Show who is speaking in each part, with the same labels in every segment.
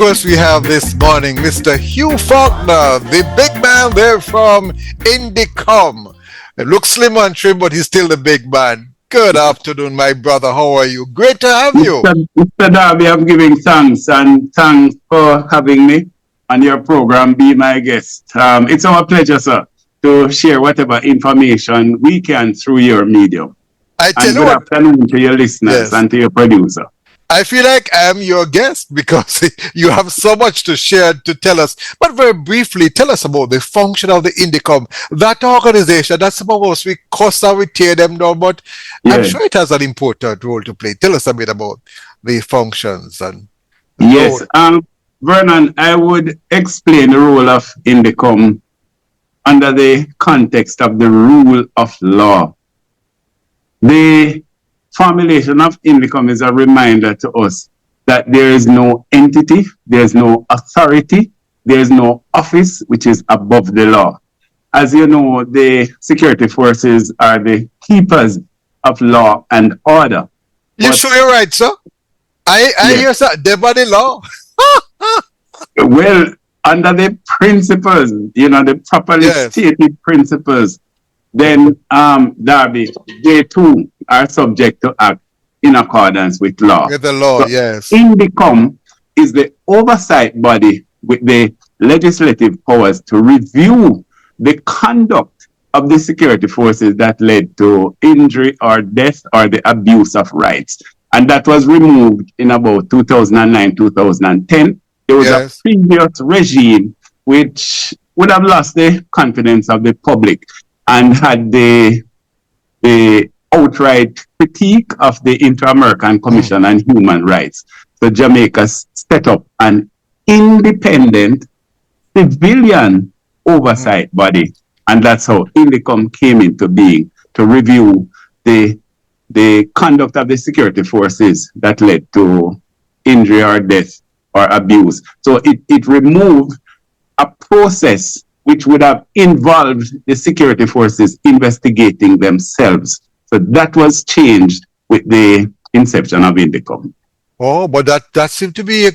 Speaker 1: course, we have this morning Mr. Hugh Faulkner, the big man there from INDECOM. It looks slim and trim, but he's still the big man. Good afternoon, my brother. How are you? Great to have you.
Speaker 2: Mr. Derby, I'm giving thanks, and thanks for having me on your program, Be My Guest. It's our pleasure, sir, to share whatever information we can through your medium. Good afternoon to your listeners and to your producer.
Speaker 1: I feel like I am your guest because you have so much to share, to tell us. But very briefly, tell us about the function of the INDECOM. That organization, that's some of us, we cuss and we tear them down, but I'm sure it has an important role to play. Tell us a bit about the functions. And
Speaker 2: yes, Vernon, I would explain the role of INDECOM under the context of the rule of law. The formulation of INDECOM is a reminder to us that there is no entity, there is no authority, there is no office which is above the law. As you know, the security forces are the keepers of law and order.
Speaker 1: You sure you're right, sir? I hear sir, they're by the law.
Speaker 2: Well, under the principles, the properly stated principles, then Derby, they too are subject to act in accordance with law.
Speaker 1: With the law,
Speaker 2: so
Speaker 1: yes.
Speaker 2: INDECOM is the oversight body with the legislative powers to review the conduct of the security forces that led to injury or death or the abuse of rights. And that was removed in about 2009, 2010. There was a previous regime which would have lost the confidence of the public and had the outright critique of the Inter-American Commission on Human Rights. So Jamaica set up an independent civilian oversight body, and that's how INDECOM came into being, to review the conduct of the security forces that led to injury or death or abuse. So it removed a process which would have involved the security forces investigating themselves. So that was changed with the inception of INDECOM.
Speaker 1: Oh, but that seemed to be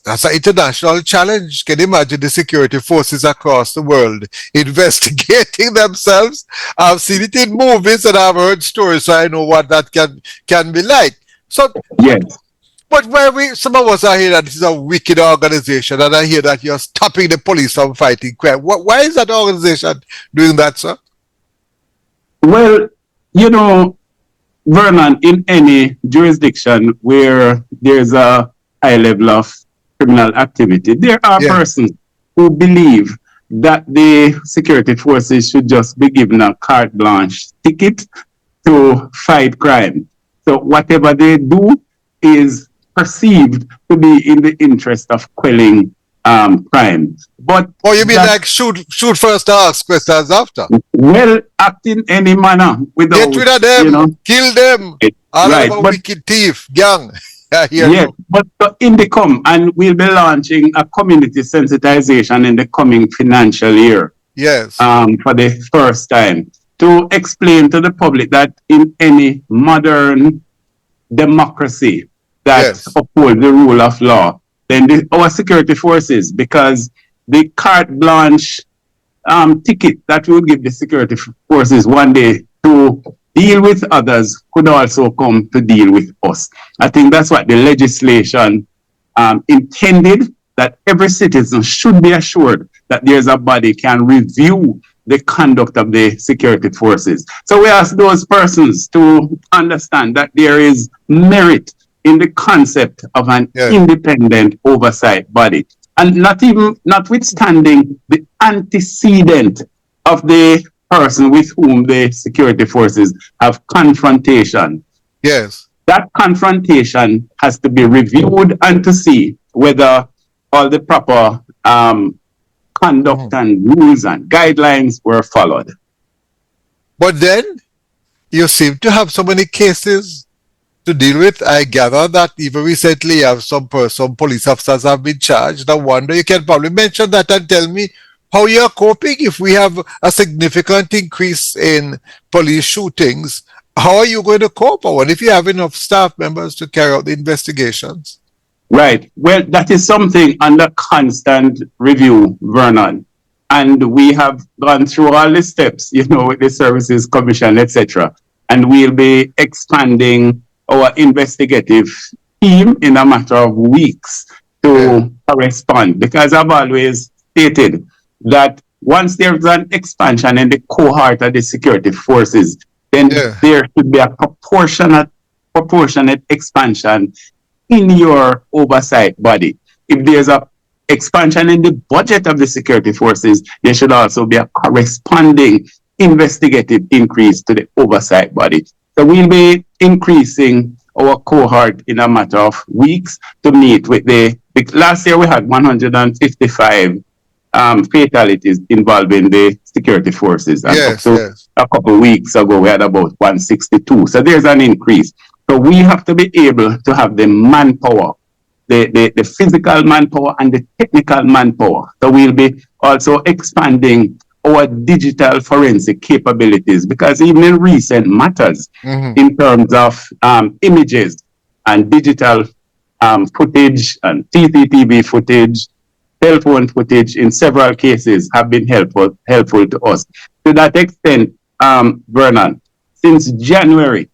Speaker 1: that's an international challenge. Can you imagine the security forces across the world investigating themselves? I've seen it in movies and I've heard stories, so I know what that can be like. So
Speaker 2: yes.
Speaker 1: But some of us are here that this is a wicked organization, and I hear that you're stopping the police from fighting crime. Why is that organization doing that, sir?
Speaker 2: Well, Vernon, in any jurisdiction where there's a high level of criminal activity, there are persons who believe that the security forces should just be given a carte blanche ticket to fight crime. So whatever they do is perceived to be in the interest of quelling crime. But
Speaker 1: you mean like shoot first, ask questions after?
Speaker 2: Well, act in any manner without,
Speaker 1: get rid of them, kill them.
Speaker 2: Right,
Speaker 1: but wicked thief, gang.
Speaker 2: But INDECOM, and we'll be launching a community sensitization in the coming financial year.
Speaker 1: Yes.
Speaker 2: For the first time, to explain to the public that in any modern democracy that uphold the rule of law, then our security forces, because the carte blanche ticket that we will give the security forces one day to deal with others could also come to deal with us. I think that's what the legislation intended, that every citizen should be assured that there's a body can review the conduct of the security forces. So we ask those persons to understand that there is merit in the concept of an independent oversight body, and notwithstanding the antecedent of the person with whom the security forces have confrontation.
Speaker 1: Yes.
Speaker 2: That confrontation has to be reviewed and to see whether all the proper conduct and rules and guidelines were followed.
Speaker 1: But then you seem to have so many cases to deal with. I gather that even recently some police officers have been charged. I wonder, you can probably mention that and tell me how you are coping if we have a significant increase in police shootings. How are you going to cope? Or if you have enough staff members to carry out the investigations?
Speaker 2: Right. Well, that is something under constant review, Vernon. And we have gone through all the steps, with the Services Commission, etc. And we'll be expanding our investigative team in a matter of weeks to correspond. Because I've always stated that once there's an expansion in the cohort of the security forces, then there should be a proportionate expansion in your oversight body. If there's a expansion in the budget of the security forces, there should also be a corresponding investigative increase to the oversight body. So we'll be increasing our cohort in a matter of weeks to meet with last year we had 155 fatalities involving the security forces. And a couple of weeks ago, we had about 162. So there's an increase. So we have to be able to have the manpower, the physical manpower and the technical manpower. So we'll be also expanding our digital forensic capabilities, because even in recent matters, in terms of images and digital footage and CCTV footage, cell phone footage in several cases have been helpful to us. To that extent, Vernon, since January,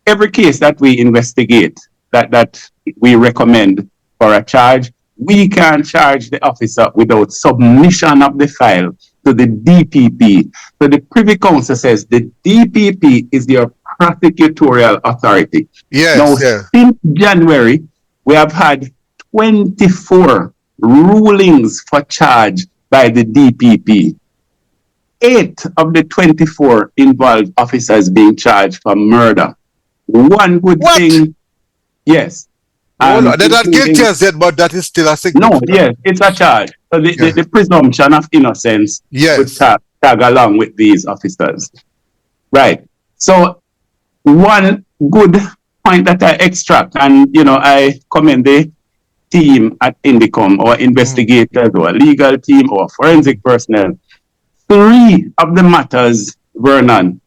Speaker 2: every case that we investigate, that we recommend for a charge, we can charge the officer without submission of the file to the DPP. So the Privy Council says the DPP is your prosecutorial authority. Since January, we have had 24 rulings for charge by the DPP. 8 of the 24 involved officers being charged for murder. One good thing, yes.
Speaker 1: They're not guilty as yet, but that is still a significant.
Speaker 2: No, yes, it's a charge. So the presumption of innocence would tag along with these officers. Right. So one good point that I extract, and I commend the team at INDECOM, or investigators, or legal team, or forensic personnel. 3 of the matters, Vernon,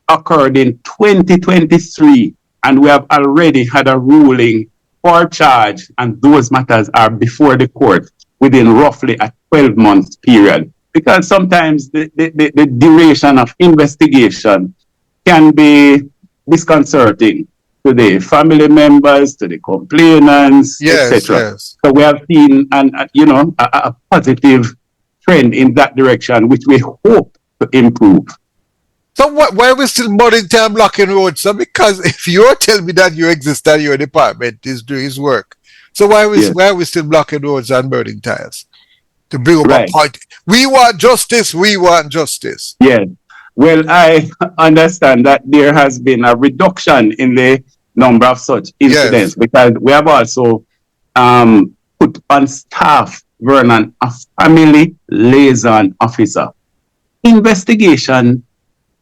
Speaker 2: occurred in 2023, and we have already had a ruling for charge, and those matters are before the court within roughly a 12-month period. Because sometimes the duration of investigation can be disconcerting to the family members, to the complainants, etc. So we have seen a positive trend in that direction, which we hope to improve.
Speaker 1: So why are we still mudding time blocking roads? So because if you're telling me that you exist and your department is doing his work, so why are we still blocking roads and burning tires? To bring up a point. We want justice, we want justice.
Speaker 2: Yes. Well, I understand that there has been a reduction in the number of such incidents, because we have also put on staff, Vernon, a family liaison officer. Investigation,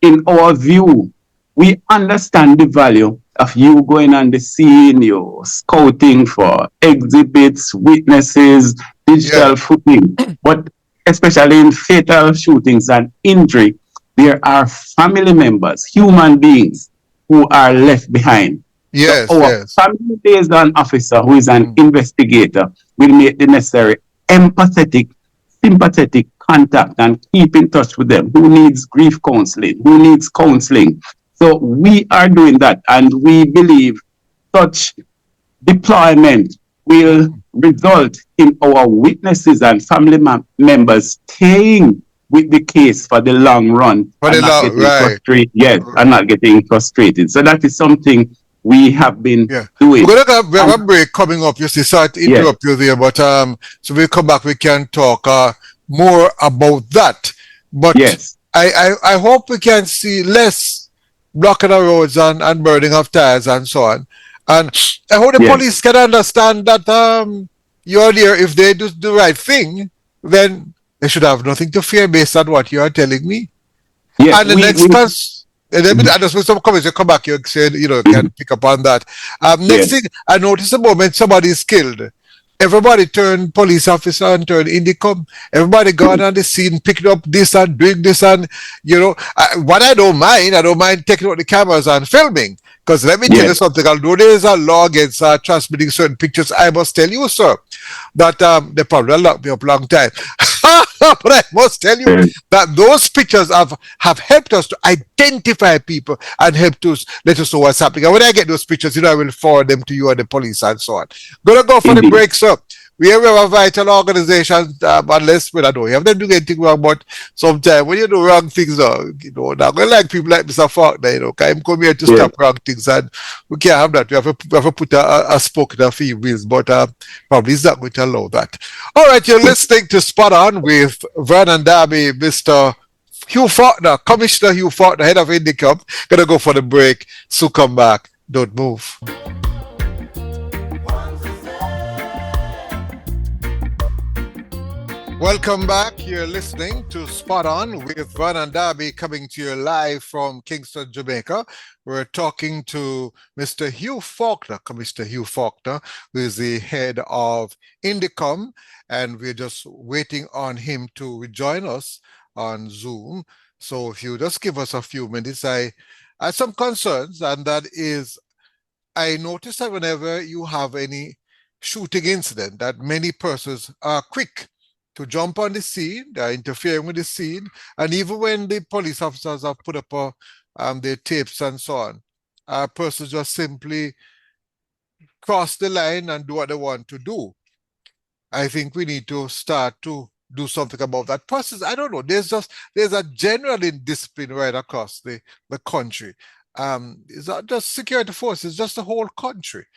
Speaker 2: in our view, we understand the value of you going on the scene, you scouting for exhibits, witnesses, digital footing. But especially in fatal shootings and injury, there are family members, human beings, who are left behind. Our family liaison officer, who is an investigator, will make the necessary empathetic, sympathetic contact and keep in touch with them. Who needs grief counseling? Who needs counseling? So we are doing that, and we believe such deployment will result in our witnesses and family members staying with the case for the long run, and not getting frustrated. So that is something we have been doing.
Speaker 1: We're going to have a break coming up, you see, so I interrupt you there, but so we'll come back, we can talk more about that. But I hope we can see less blocking of roads and burning of tires and so on. And I hope the police can understand that you're there. If they do the right thing, then they should have nothing to fear based on what you are telling me. And the next person, I just want some comments. You come back, you said, can pick up on that. Next thing, I noticed the moment somebody is killed, everybody turned police officer and turned INDECOM. Everybody gone on the scene, picking up this and doing this, and what I don't mind taking out the cameras and filming. Because let me tell you
Speaker 2: Yes.
Speaker 1: something, although there is a law against transmitting certain pictures, I must tell you, sir, that they probably locked me up a long time. But I must tell you that those pictures have helped us to identify people and helped us let us know what's happening. And when I get those pictures, I will forward them to you and the police and so on. Gonna go for the
Speaker 2: Indeed.
Speaker 1: break, sir. We have a vital organization, unless we don't know. You haven't done anything wrong, but sometimes when you do wrong things, not gonna like people like Mr. Faulkner, because I'm come here to
Speaker 2: Yes.
Speaker 1: stop wrong things, and we can't have that. We have to put a spoke in a few wheels, but probably is not going to allow that. All right, you're listening to Spot On with Vernon Derby, Mr. Hugh Faulkner, Commissioner Hugh Faulkner, head of INDECOM. Gonna go for the break. So come back. Don't move. Welcome back. You're listening to Spot On with Vernon Derby, coming to you live from Kingston, Jamaica. We're talking to Mr. Hugh Faulkner, Commissioner Hugh Faulkner, who is the head of INDECOM, and we're just waiting on him to rejoin us on Zoom. So if you just give us a few minutes, I have some concerns, and that is, I noticed that whenever you have any shooting incident, that many persons are quick to jump on the scene, they're interfering with the scene, and even when the police officers have put up their tapes and so on, persons just simply cross the line and do what they want to do. I think we need to start to do something about that process. I don't know. There's a general indiscipline right across the country. It's not just security forces, it's just the whole country.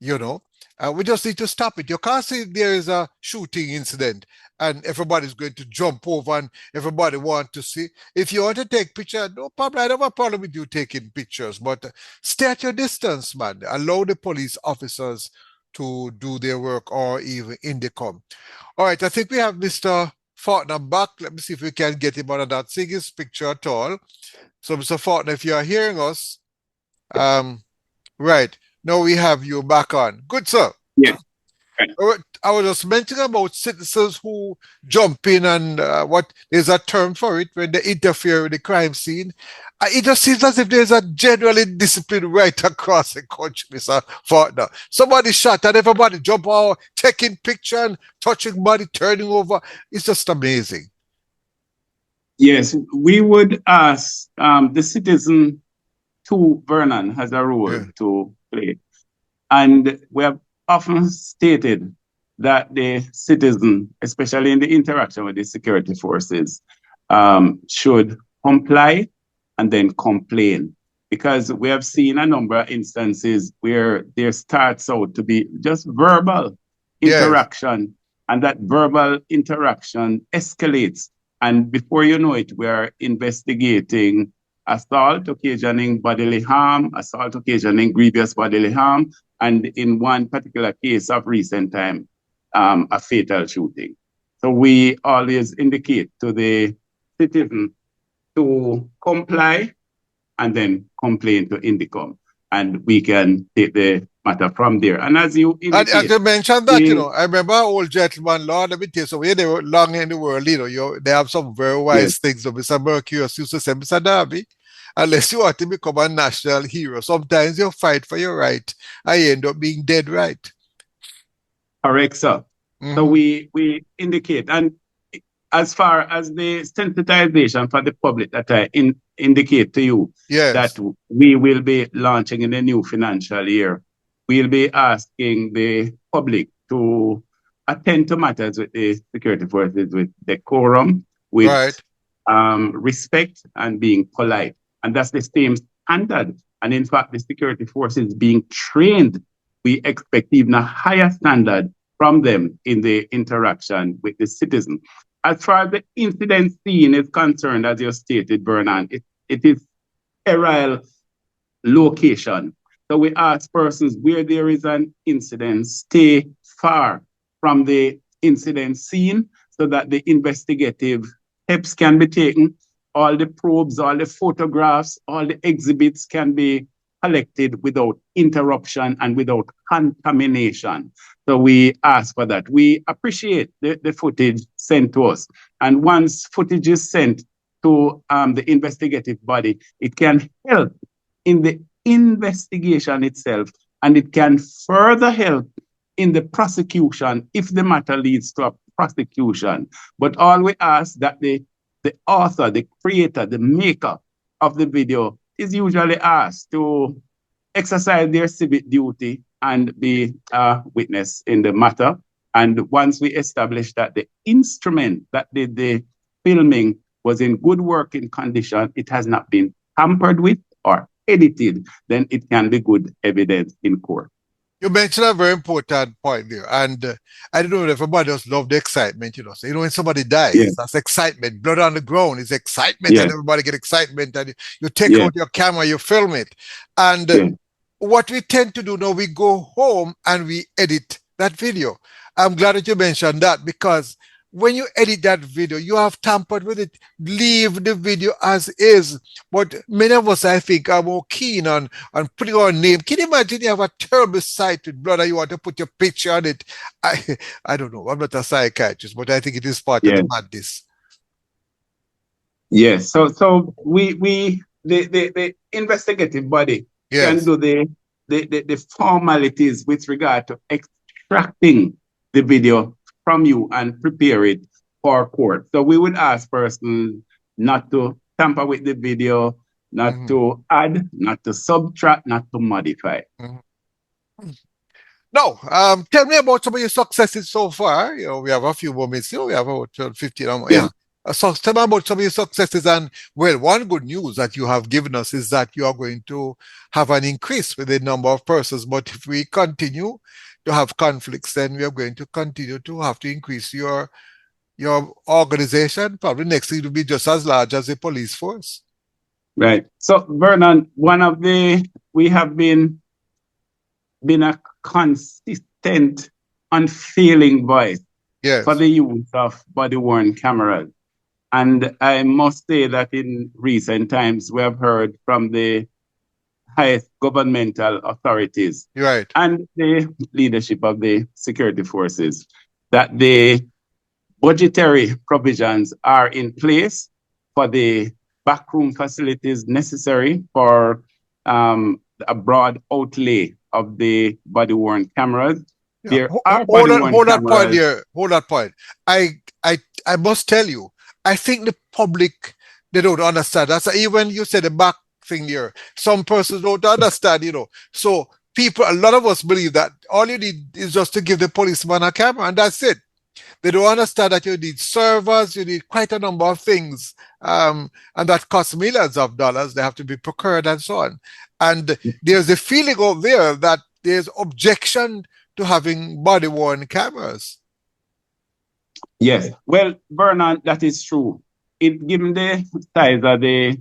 Speaker 1: We just need to stop it. You can't say there is a shooting incident and everybody's going to jump over and everybody want to see. If you want to take pictures, no problem. I don't have a problem with you taking pictures, but stay at your distance, man. Allow the police officers to do their work, or even INDECOM. All right, I think we have Mr. Faulkner back. Let me see if we can get him on that seeing his picture at all. So, Mr. Faulkner, if you are hearing us, right. Now we have you back on. Good, sir.
Speaker 2: Yes.
Speaker 1: I was just mentioning about citizens who jump in and there's a term for it when they interfere with the crime scene. It just seems as if there's a general indiscipline right across the country, Mr. Faulkner. Somebody shot and everybody jump out, taking picture and touching body, turning over. It's just amazing.
Speaker 2: Yes, we would ask the citizen to Vernon has a role to play. And we have often stated that the citizen, especially in the interaction with the security forces, should comply and then complain. Because we have seen a number of instances where there starts out to be just verbal interaction, and that verbal interaction escalates. And before you know it, we are investigating assault occasioning bodily harm, assault occasioning grievous bodily harm, and in one particular case of recent time, a fatal shooting. So we always indicate to the citizen to comply and then complain to INDECOM, and we can take the matter from there. And as you indicate,
Speaker 1: and you mentioned that, I remember old gentleman, Lord, let me tell you, so they were long in the world, they have some very wise things. So Mr. Mercurius used to say, Mr. Derby, unless you want to become a national hero, sometimes you fight for your right and you end up being dead right.
Speaker 2: Correct, sir. Mm-hmm. So we indicate, and as far as the sensitization for the public that I indicate to you, that we will be launching in the new financial year, we'll be asking the public to attend to matters with the security forces with decorum, with respect, and being polite. And that's the same standard. And in fact, the security forces being trained, we expect even a higher standard from them in the interaction with the citizen. As far as the incident scene is concerned, as you stated, Vernon, it is sterile location. So we ask persons where there is an incident, stay far from the incident scene so that the investigative steps can be taken. All the probes, all the photographs, all the exhibits can be collected without interruption and without contamination. So we ask for that. We appreciate the footage sent to us. And once footage is sent to the investigative body, it can help in the investigation itself, and it can further help in the prosecution if the matter leads to a prosecution. But all we ask that the author, the creator, the maker of the video is usually asked to exercise their civic duty and be a witness in the matter. And once we establish that the instrument that did the filming was in good working condition, it has not been tampered with or edited, then it can be good evidence in court.
Speaker 1: You mentioned a very important point there, and I don't know if everybody just love the excitement, So, when somebody dies, that's excitement. Blood on the ground is excitement, and everybody get excitement, and you take out your camera, you film it. And what we tend to do now, we go home and we edit that video. I'm glad that you mentioned that, because when you edit that video, you have tampered with it. Leave the video as is. But many of us, I think, are more keen on putting our name. Can you imagine you have a terrible site with blood and you want to put your picture on it? I don't know. I'm not a psychiatrist, but I think it is part of the madness.
Speaker 2: Yes. So the investigative body can do the formalities with regard to extracting the video from you and prepare it for court. So we would ask persons not to tamper with the video, not to add, not to subtract, not to modify.
Speaker 1: Now, tell me about some of your successes so far. We have a few moments. We have about 15. So tell me about some of your successes. And well, one good news that you have given us is that you are going to have an increase with the number of persons. But if we continue to have conflicts, then we are going to continue to have to increase your organization. Probably next thing will be just as large as the police force.
Speaker 2: Right. So Vernon, we have been a consistent, unfailing voice for the use of body-worn cameras. And I must say that in recent times, we have heard from the highest governmental authorities and the leadership of the security forces that the budgetary provisions are in place for the backroom facilities necessary for a broad outlay of the body-worn cameras. There are
Speaker 1: hold that point. I must tell you, I think the public, they don't understand. That's even you said the back thing here. Some persons don't understand, So a lot of us believe that all you need is just to give the policeman a camera and that's it. They don't understand that you need servers, you need quite a number of things, and that costs millions of dollars. They have to be procured and so on. And there's a feeling out there that there's objection to having body-worn cameras.
Speaker 2: Yes. Well, Vernon, that is true. Given the size of the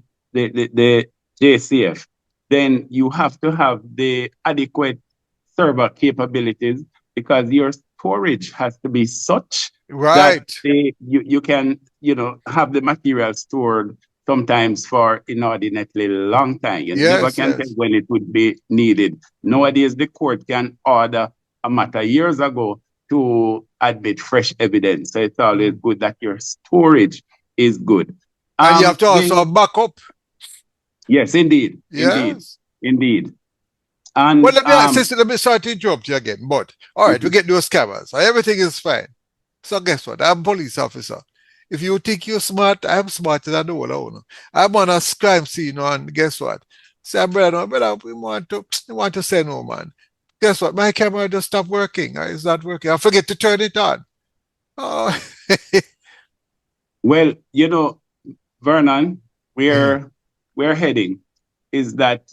Speaker 2: JCF, then you have to have the adequate server capabilities because your storage has to be such that you can have the material stored sometimes for inordinately long time. You never can tell when it would be needed. Nowadays, the court can order a matter years ago to admit fresh evidence. So it's always good that your storage is good.
Speaker 1: And you have to also back up.
Speaker 2: Yes, indeed.
Speaker 1: Yes.
Speaker 2: Indeed. And
Speaker 1: well, let me start to interrupt you again. But all right, we get those cameras. So everything is fine. So guess what? I'm a police officer. If you think you're smart, I'm smarter than the whole owner. I'm on a crime scene, and guess what? Say, brother, we want to say no, man. Guess what? My camera just stopped working. It's not working. I forget to turn it on. Oh.
Speaker 2: Well, Vernon, where we're heading is that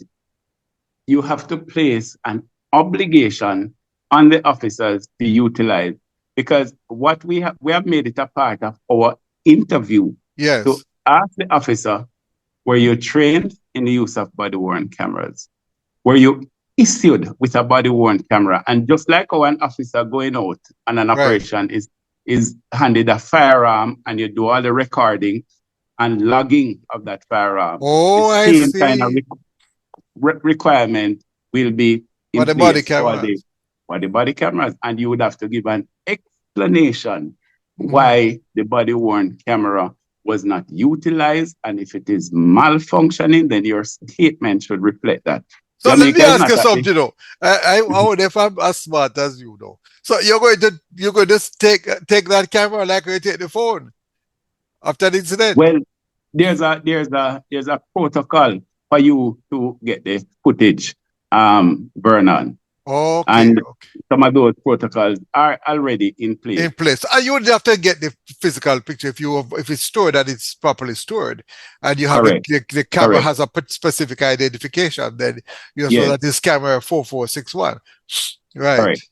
Speaker 2: you have to place an obligation on the officers to utilize, because what we have made it a part of our interview to ask the officer, were you trained in the use of body-worn cameras? Were you issued with a body-worn camera? And just like how an officer going out on an operation is handed a firearm and you do all the recording and logging of that firearm.
Speaker 1: Oh, I see.
Speaker 2: requirement will be in
Speaker 1: the body
Speaker 2: place for the
Speaker 1: cameras.
Speaker 2: body cameras, and you would have to give an explanation
Speaker 1: Mhm.
Speaker 2: why the body worn camera was not utilized, and if it is malfunctioning, then your statement should reflect that.
Speaker 1: So let me
Speaker 2: Jamaica is
Speaker 1: ask
Speaker 2: not
Speaker 1: you
Speaker 2: at the.
Speaker 1: something, I wonder if I'm as smart as you know. So you're going to take that camera like you take the phone after the incident.
Speaker 2: Well, there's a protocol for you to get the footage, Vernon,
Speaker 1: Okay,
Speaker 2: and
Speaker 1: okay.
Speaker 2: some of those protocols are already in place.
Speaker 1: In place. And you would have to get the physical picture if it's stored and it's properly stored, and you have
Speaker 2: Correct.
Speaker 1: the camera
Speaker 2: Correct.
Speaker 1: has a specific identification. Then you know
Speaker 2: Yes.
Speaker 1: that this camera 4461. Right.
Speaker 2: Correct.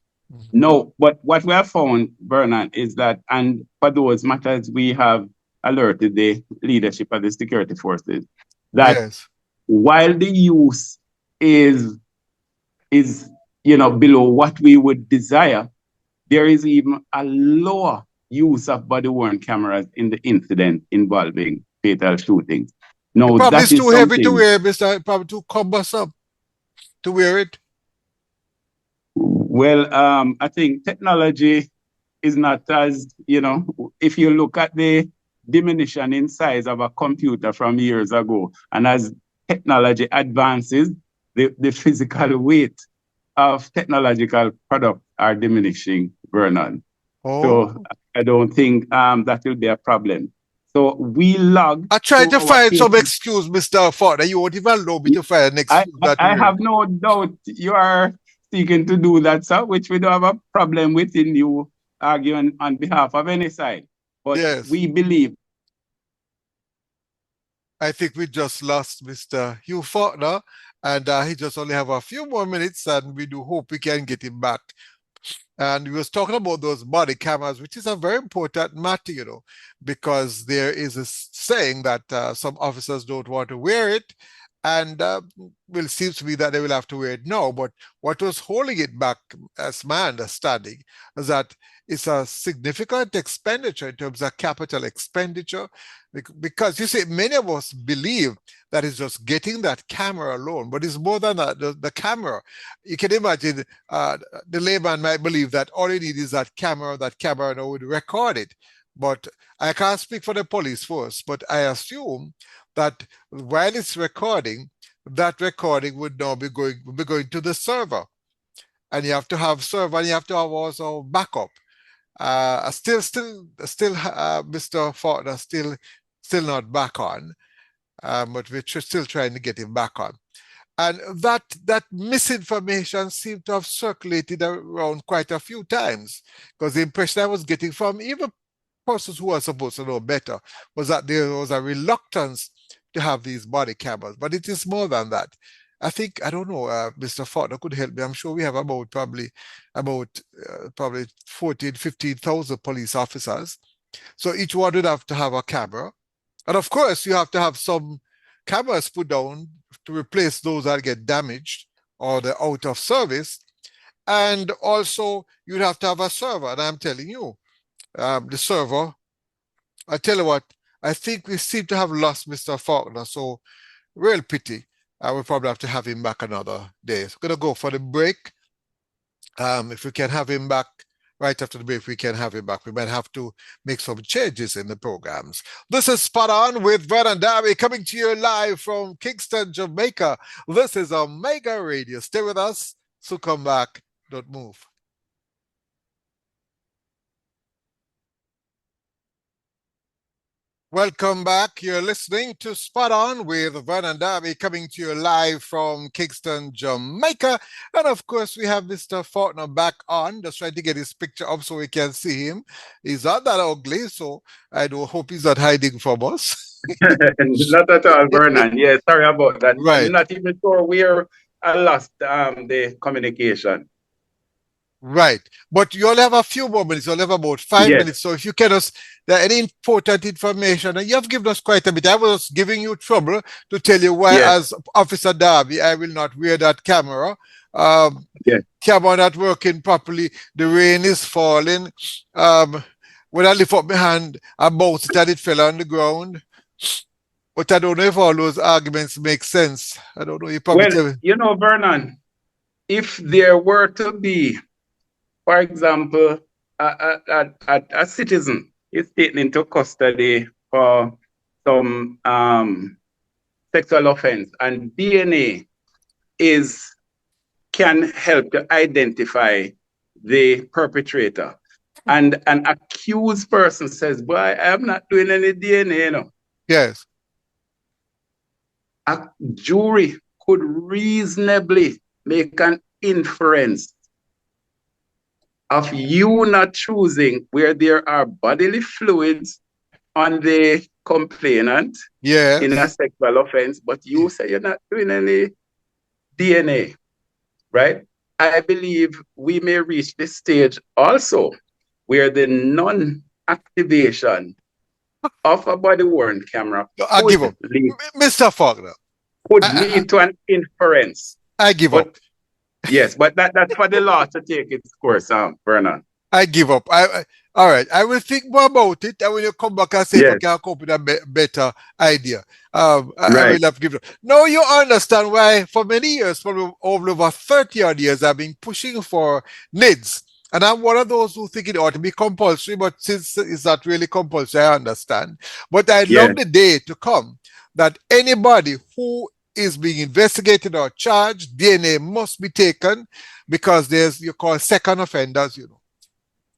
Speaker 2: No, but what we have found, Vernon, is that, and for those matters, we have alerted the leadership of the security forces that
Speaker 1: Yes.
Speaker 2: while the use is below what we would desire, there is even a lower use of body worn cameras in the incident involving fatal shootings.
Speaker 1: It
Speaker 2: Now
Speaker 1: probably
Speaker 2: that
Speaker 1: is
Speaker 2: is
Speaker 1: too heavy to
Speaker 2: something.
Speaker 1: wear, Mister. Probably too cumbersome to wear it.
Speaker 2: Well, I think technology is not as, if you look at the diminution in size of a computer from years ago, and as technology advances, the physical weight of technological products are diminishing, Vernon. So
Speaker 1: Oh.
Speaker 2: I don't think that will be a problem. So we log
Speaker 1: I tried
Speaker 2: to
Speaker 1: to
Speaker 2: our
Speaker 1: find some
Speaker 2: cases.
Speaker 1: excuse, Mr. Ford, and you won't even allow me to find an
Speaker 2: I,
Speaker 1: excuse that
Speaker 2: I
Speaker 1: way.
Speaker 2: have no doubt you are seeking to do that, sir, which we don't have a problem with in you arguing on behalf of any side. But
Speaker 1: Yes.
Speaker 2: we believe.
Speaker 1: I think we just lost Mr. Hugh Faulkner, and he just only have a few more minutes, and we do hope we can get him back. And we was talking about those body cameras, which is a very important matter, because there is a saying that some officers don't want to wear it, and well, it seems to me that they will have to wear it now. But what was holding it back, as my understanding, is that it's a significant expenditure in terms of capital expenditure, because you see, many of us believe that it's just getting that camera alone, but it's more than that. The camera, you can imagine, the layman might believe that all you need is that camera now would record it. But I can't speak for the police force, but I assume that while it's recording, that recording would now be going to the server. And you have to have server, and you have to have also backup. Still, Mr. Faulkner still not back on, but we're still trying to get him back on. And that misinformation seemed to have circulated around quite a few times, because the impression I was getting from even persons who are supposed to know better was that there was a reluctance to have these body cameras. But it is more than that. I don't know, Mr. Faulkner could help me. I'm sure we have probably 14, 15,000 police officers. So each one would have to have a camera. And of course, you have to have some cameras put down to replace those that get damaged or they're out of service. And also, you'd have to have a server. And I'm telling you, the server, I tell you what, I think we seem to have lost Mr. Faulkner. So, real pity. I will probably have to have him back another day. So, going to go for the break. If we can have him back right after the break, we can have him back. We might have to make some changes in the programs. This is Spot On with Vernon Derby coming to you live from Kingston, Jamaica. This is Omega Radio. Stay with us. So come back. Don't move. Welcome back. You're listening to Spot On with Vernon Derby coming to you live from Kingston, Jamaica. And of course, we have Mr. Faulkner back on. Just trying to get his picture up so we can see him. He's not that ugly, so I do hope he's not hiding from us.
Speaker 2: Not at all, Vernon. Yeah, sorry about that. I'm
Speaker 1: Right.
Speaker 2: not even sure where I lost the communication.
Speaker 1: Right. But you only have a few more minutes. You only have about 5 minutes.
Speaker 2: Yes.
Speaker 1: So if you can us any important information, and you have given us quite a bit. I was giving you trouble to tell you why,
Speaker 2: Yes.
Speaker 1: as Officer Darby, I will not wear that camera.
Speaker 2: Yes.
Speaker 1: Camera not working properly. The rain is falling. When I lift up my hand, I bounced it and it fell on the ground. But I don't know if all those arguments make sense. I don't know. You probably
Speaker 2: Well,
Speaker 1: tell me.
Speaker 2: you know, Vernon, if there were to be, for example, a citizen is taken into custody for some sexual offense, and DNA can help to identify the perpetrator. And an accused person says, "Boy, I'm not doing any DNA, you know."
Speaker 1: Yes.
Speaker 2: A jury could reasonably make an inference of you not choosing where there are bodily fluids on the complainant in a
Speaker 1: Yes.
Speaker 2: sexual offense, but you say you're not doing any DNA, right? I believe we may reach this stage also where the non-activation of a body-worn camera
Speaker 1: I give up. Mr. Faulkner,
Speaker 2: could lead to an inference.
Speaker 1: I give up.
Speaker 2: Yes, but that's for the law to take its course, Vernon.
Speaker 1: I give up. All right. I will think more about it. And when you come back and say if I can come up with a better idea, I will have to give it. Now you understand why for many years, for over 30 odd years, I've been pushing for NIDS. And I'm one of those who think it ought to be compulsory, but since it's not really compulsory, I understand. But I love the day to come that anybody who is being investigated or charged, DNA must be taken because there's, you call second offenders, you know.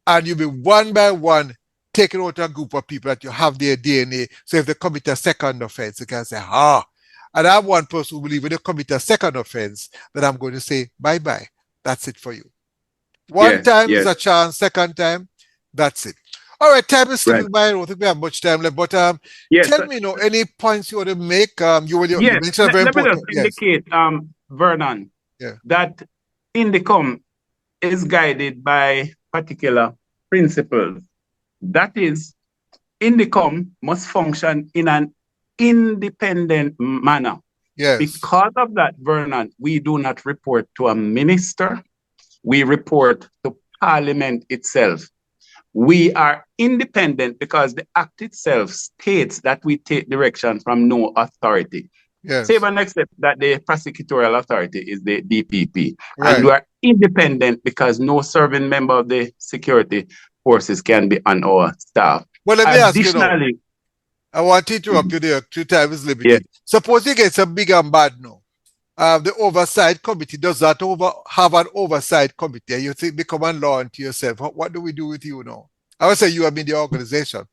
Speaker 1: And you'll be one by one taking out a group of people that you have their DNA. So if they commit a second offense, you can say, And I'm one person who believes when they commit a second offense, that I'm going to say, bye-bye. That's it for you. One time is a chance, second time, that's it. All right, time is slipping by. I don't think we have much time left, but tell me, any points you want to make? You mentioned very important.
Speaker 2: Let me just indicate, Vernon, that INDECOM is guided by particular principles. That is, INDECOM must function in an independent manner.
Speaker 1: Yes.
Speaker 2: Because of that, Vernon, we do not report to a minister. We report to Parliament itself. We are independent because the Act itself states that we take direction from no authority.
Speaker 1: Yes.
Speaker 2: Save and except that the prosecutorial authority is the DPP. Right. And we are independent because no serving member of the security forces can be on our staff.
Speaker 1: Well, let me ask you now. I want to interrupt you there. 2 times is limited. Yeah. Suppose you get some big and bad now. The oversight committee does that have an oversight committee. You think become a law unto yourself. What do we do with you now? I would say you have been the organization.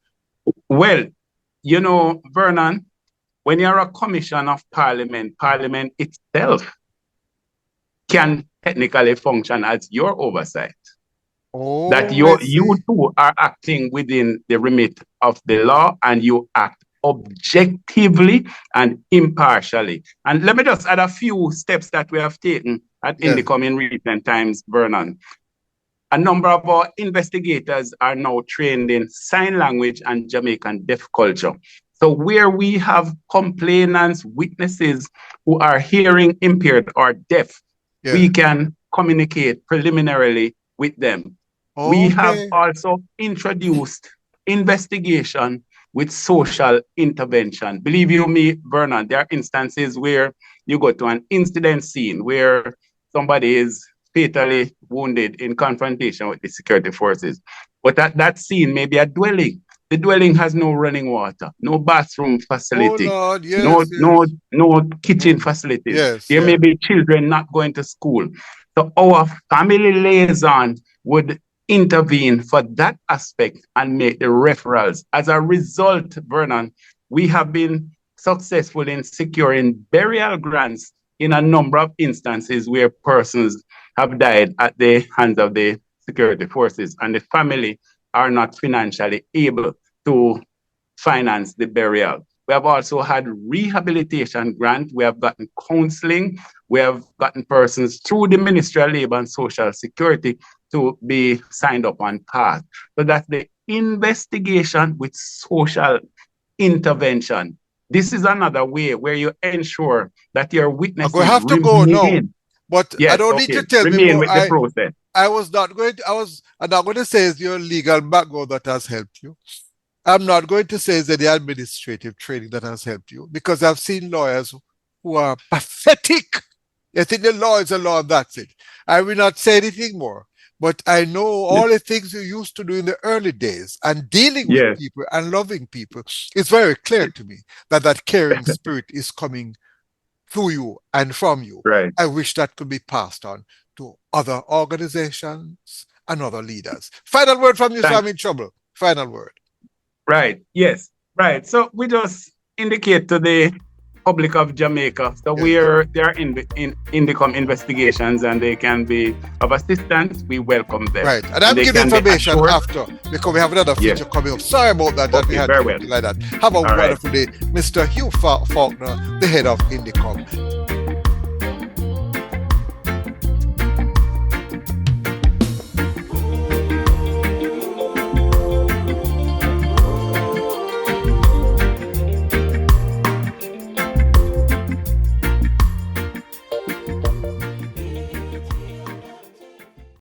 Speaker 2: Well, Vernon, when you're a commission of Parliament, Parliament itself can technically function as your oversight.
Speaker 1: Oh,
Speaker 2: that you too are acting within the remit of the law and you act objectively and impartially. And let me just add a few steps that we have taken at INDECOM in recent times, Vernon. A number of our investigators are now trained in sign language and Jamaican deaf culture. So where we have complainants, witnesses who are hearing impaired or deaf, we can communicate preliminarily with them. Okay. We have also introduced investigation with social intervention. Believe you me, Vernon, there are instances where you go to an incident scene where somebody is fatally wounded in confrontation with the security forces. But that scene may be a dwelling. The dwelling has no running water, no bathroom facility, no kitchen facilities.
Speaker 1: Yes,
Speaker 2: there may be children not going to school. So our family liaison would intervene for that aspect and make the referrals. As a result, Vernon, we have been successful in securing burial grants in a number of instances where persons have died at the hands of the security forces and the family are not financially able to finance the burial. We have also had rehabilitation grant. We have gotten counseling. We have gotten persons through the Ministry of Labor and Social Security to be signed up on path. So that's the investigation with social intervention. This is another way where you ensure that your witnesses
Speaker 1: we have to go now, but I don't need to tell me more.
Speaker 2: With the process.
Speaker 1: I'm not going to say it's your legal background that has helped you. I'm not going to say that the administrative training that has helped you, because I've seen lawyers who are pathetic. They think the law is a law and that's it. I will not say anything more. But I know all the things you used to do in the early days, and dealing with people and loving people. It's very clear to me that that caring spirit is coming through you and from you.
Speaker 2: Right.
Speaker 1: I wish that could be passed on to other organizations and other leaders. Final word from you, so I'm in trouble. Final word.
Speaker 2: Right. Yes. Right. So we just indicate to the public of Jamaica. So they are in INDECOM investigations, and they can be of assistance. We welcome them.
Speaker 1: Right. And I'm giving information after, because we have another feature coming up. Sorry about that. That we had
Speaker 2: very well.
Speaker 1: like that. Have a wonderful day. Mr. Hugh Faulkner, the head of INDECOM.